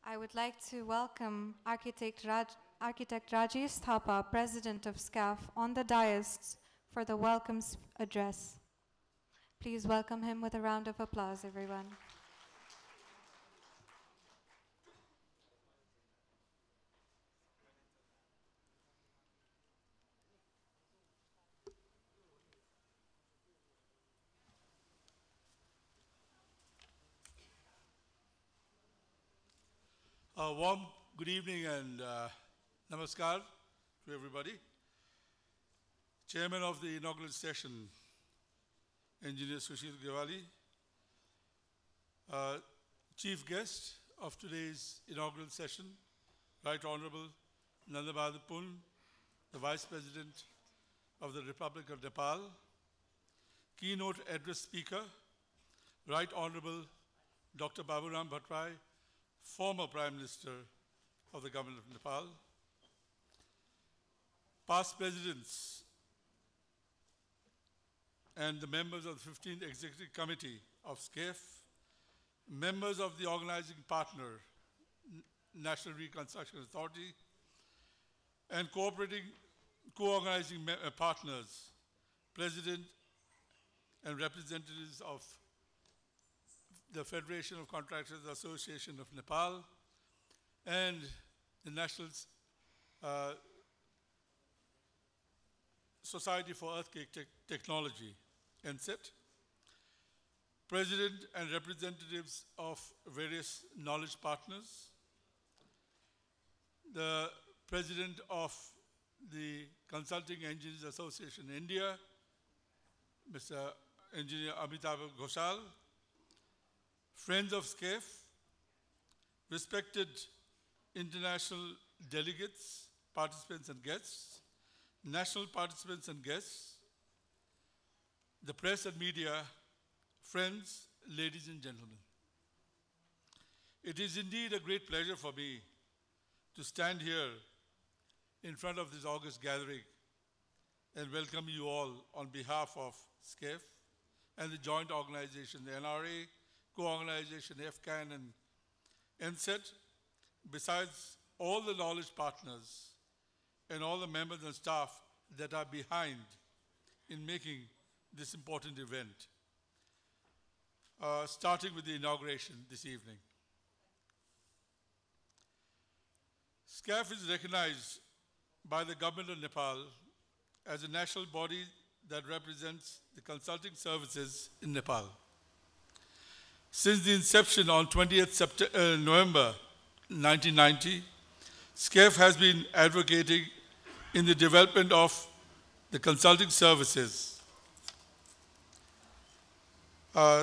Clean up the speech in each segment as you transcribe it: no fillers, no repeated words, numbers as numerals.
I would like to welcome Architect Rajesh Thapa, President of SCAEF, on the dais for the welcome address. Please welcome him with a round of applause, everyone. A warm good evening and namaskar to everybody. Chairman of the inaugural session, Engineer Sushil Gewali. Chief guest of today's inaugural session, Right Honorable Nandabad Pun, the Vice President of the Republic of Nepal. Keynote address speaker, Right Honorable Dr. Baburam Bhattrai, former Prime Minister of the Government of Nepal. Past presidents and the members of the 15th Executive Committee of SCAEF, members of the organizing partner, National Reconstruction Authority, and co-organizing partners, President and representatives of the Federation of Contractors Association of Nepal, and the National Society for Earthquake Technology, NSET, President and representatives of various knowledge partners, the President of the Consulting Engineers Association India, Mr. Engineer Amitabh Ghoshal, friends of SCAEF, respected international delegates, participants and guests, national participants and guests, the press and media, friends, ladies and gentlemen. It is indeed a great pleasure for me to stand here in front of this august gathering and welcome you all on behalf of SCAEF and the joint organization, the NRA, co-organization FCAN and NSET, besides all the knowledge partners and all the members and staff that are behind in making this important event, starting with the inauguration this evening. SCAEF is recognized by the Government of Nepal as a national body that represents the consulting services in Nepal. Since the inception on 20th November 1990, SCAEF has been advocating in the development of the consulting services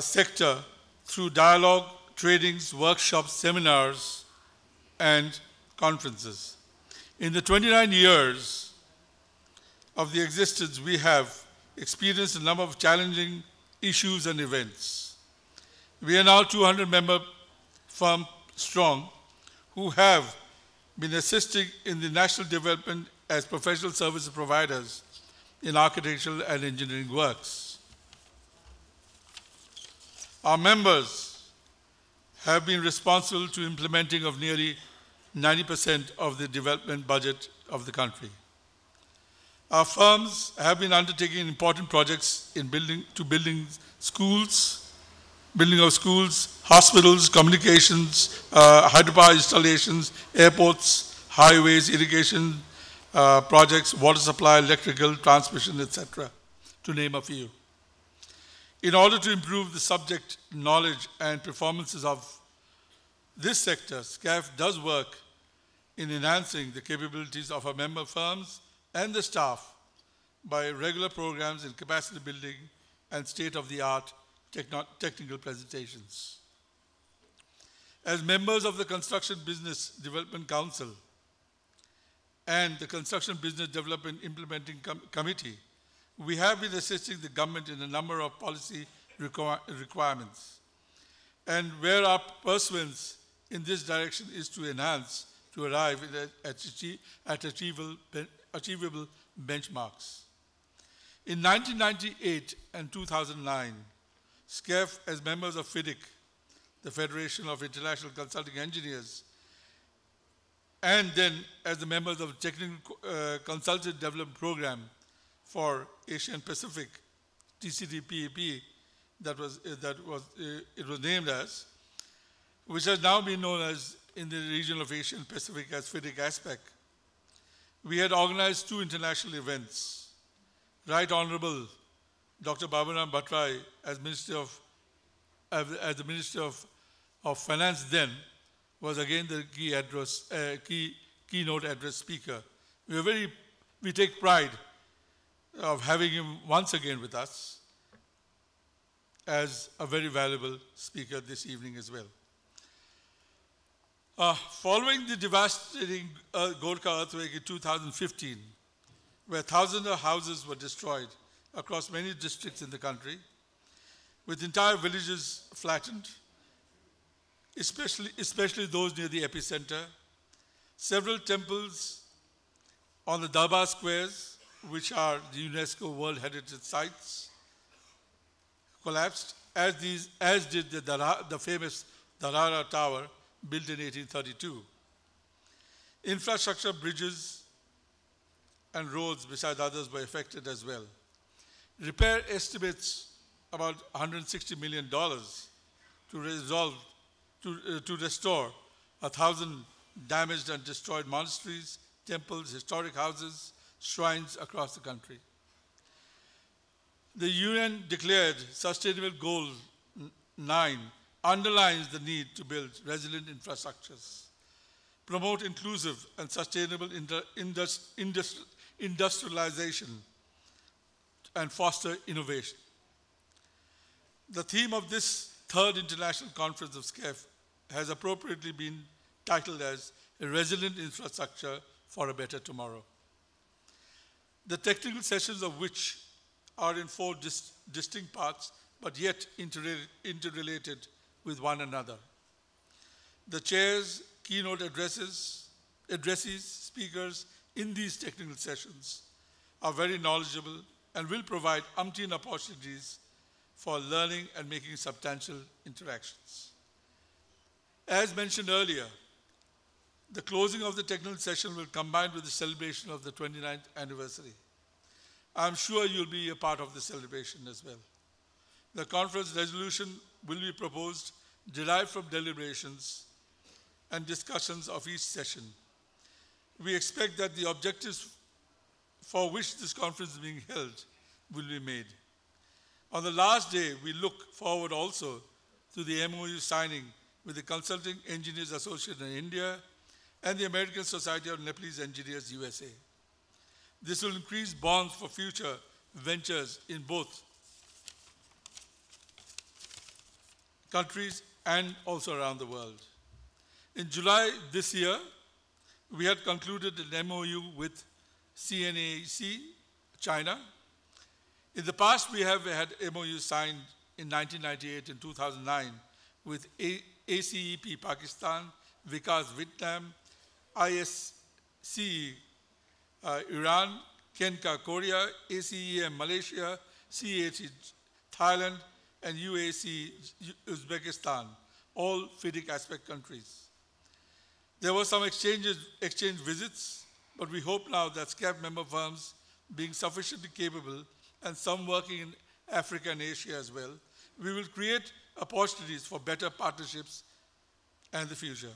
sector through dialogue, trainings, workshops, seminars, and conferences. In the 29 years of the existence, we have experienced a number of challenging issues and events. We are now 200-member firm strong who have been assisting in the national development as professional service providers in architectural and engineering works. Our members have been responsible to implementing of nearly 90% of the development budget of the country. Our firms have been undertaking important projects in building of schools, hospitals, communications, hydropower installations, airports, highways, irrigation projects, water supply, electrical, transmission, etc., to name a few. In order to improve the subject knowledge and performances of this sector, SCAEF does work in enhancing the capabilities of our member firms and the staff by regular programs in capacity building and state-of-the-art technical presentations. As members of the Construction Business Development Council and the Construction Business Development Implementing Committee, we have been assisting the government in a number of policy requirements. And where our pursuance in this direction is to enhance, to arrive at achievable benchmarks. In 1998 and 2009, SCAEF, as members of FIDIC, the Federation of International Consulting Engineers, and then as the members of the Technical Consultative Development Program for Asian Pacific, ICID Pvt, it was named as, which has now been known as in the region of Asian Pacific as FIDIC aspect. We had organized 2 international events. Right Honorable Dr. Baburam Bhattarai, as the Minister of Finance then, was again the keynote address speaker. We take pride of having him once again with us as a very valuable speaker this evening as well. Following the devastating Gorkha earthquake in 2015, where thousands of houses were destroyed across many districts in the country, with entire villages flattened, especially those near the epicenter, several temples on the Darbar squares, which are the UNESCO World Heritage Sites, collapsed, as did the famous Darara Tower, built in 1832. Infrastructure, bridges, and roads, besides others, were affected as well. Repair estimates about $160 million to restore 1,000 damaged and destroyed monasteries, temples, historic houses, shrines across the country. The UN declared Sustainable Goal 9 underlines the need to build resilient infrastructures, promote inclusive and sustainable industrialization, and foster innovation. The theme of this 3rd International Conference of SCAEF has appropriately been titled as A Resilient Infrastructure for a Better Tomorrow. The technical sessions of which are in 4 distinct parts, but yet interrelated with one another. The chairs, keynote addressees, speakers in these technical sessions are very knowledgeable and will provide umpteen opportunities for learning and making substantial interactions. As mentioned earlier, the closing of the technical session will combine with the celebration of the 29th anniversary. I'm sure you'll be a part of the celebration as well. The conference resolution will be proposed, derived from deliberations and discussions of each session. We expect that the objectives for which this conference is being held will be made. On the last day, we look forward also to the MOU signing with the Consulting Engineers Association in India and the American Society of Nepalese Engineers, USA. This will increase bonds for future ventures in both countries and also around the world. In July this year, we had concluded an MOU with CNAC, China. In the past, we have had MOU signed in 1998 and 2009 with ACEP Pakistan, Vikas Vietnam, ISCE Iran, Kenka Korea, ACEM Malaysia, CAT Thailand, and UAC Uzbekistan, all FIDIC aspect countries. There were some exchange visits, but we hope now that SCAEF member firms, being sufficiently capable and some working in Africa and Asia as well, we will create opportunities for better partnerships and the future.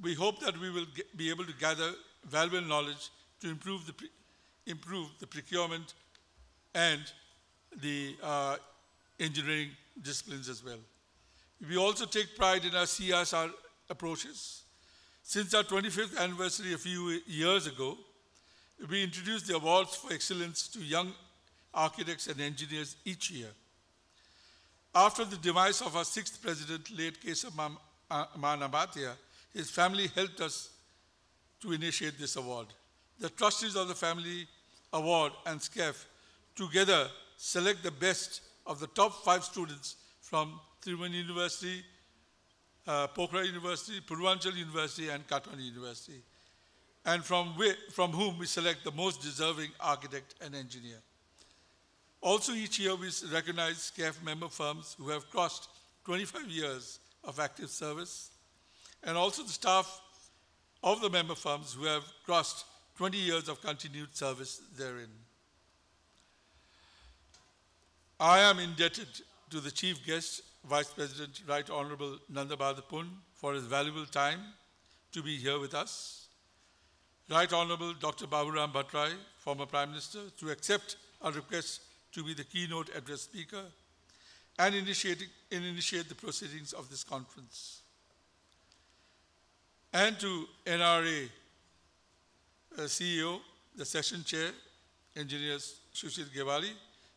We hope that we will be able to gather valuable knowledge to improve the procurement and the engineering disciplines as well. We also take pride in our CSR approaches. Since our 25th anniversary a few years ago, we introduced the awards for excellence to young architects and engineers each year. After the demise of our 6th president, late Keshav Manabhatia, his family helped us to initiate this award. The trustees of the family award and SCAEF together select the best of the top 5 students from Tribhuvan University, Pokhara University, Purvanchal University, and Kathmandu University, and from whom we select the most deserving architect and engineer. Also, each year we recognize SCAEF member firms who have crossed 25 years of active service, and also the staff of the member firms who have crossed 20 years of continued service therein. I am indebted to the Chief Guest, Vice President Right Honorable Nanda Pun, for his valuable time to be here with us. Right Honorable Dr. Baburam Bhattarai, former Prime Minister, to accept our request to be the keynote address speaker and initiate the proceedings of this conference. And to NRA CEO, the session chair, Engineer Sushil Gewali,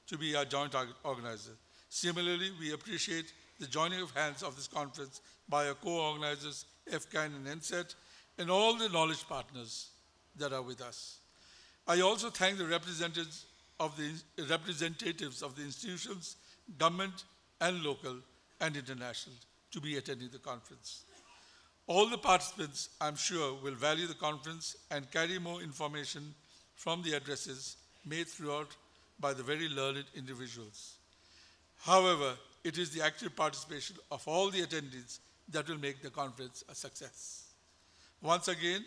to be our joint organizer. Similarly, we appreciate the joining of hands of this conference by our co-organizers, FCAN and NSET, and all the knowledge partners that are with us. I also thank the representatives of the institutions, government and local and international, to be attending the conference. All the participants, I'm sure, will value the conference and carry more information from the addresses made throughout by the very learned individuals. However, it is the active participation of all the attendees that will make the conference a success. Once again,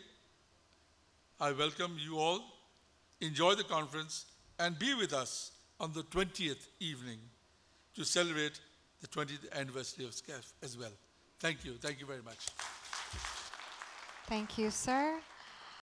I welcome you all. Enjoy the conference and be with us on the 20th evening to celebrate the 20th anniversary of SCAEF as well. Thank you. Thank you very much. Thank you, sir.